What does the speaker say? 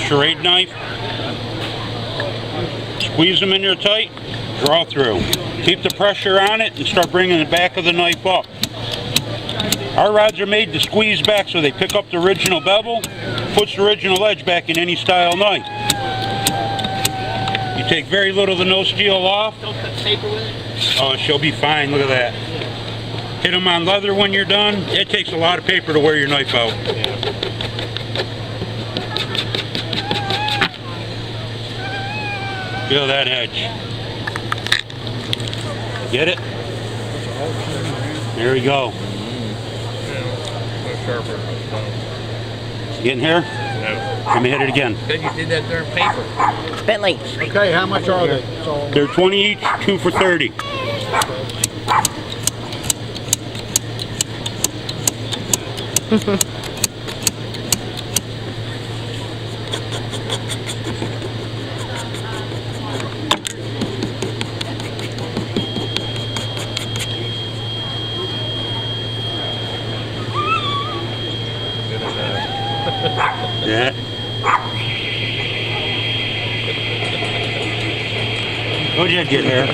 SCHRADE knife. Squeeze them in there tight, draw through. Keep the pressure on it and start bringing the back of the knife up. Our rods are made to squeeze back so they pick up the original bevel, puts the original edge back in any style knife. You take very little to no steel off. Don't cut paper with it? Oh, she'll be fine, look at that. Hit them on leather when you're done. It takes a lot of paper to wear your knife out. Feel that edge. Get it? There we go. Getting here? No. Let me hit it again. Good, you did that there in paper. Bentley. Okay, how much are they? They're 20 each, 2 for 30. Yeah. What'd you get here?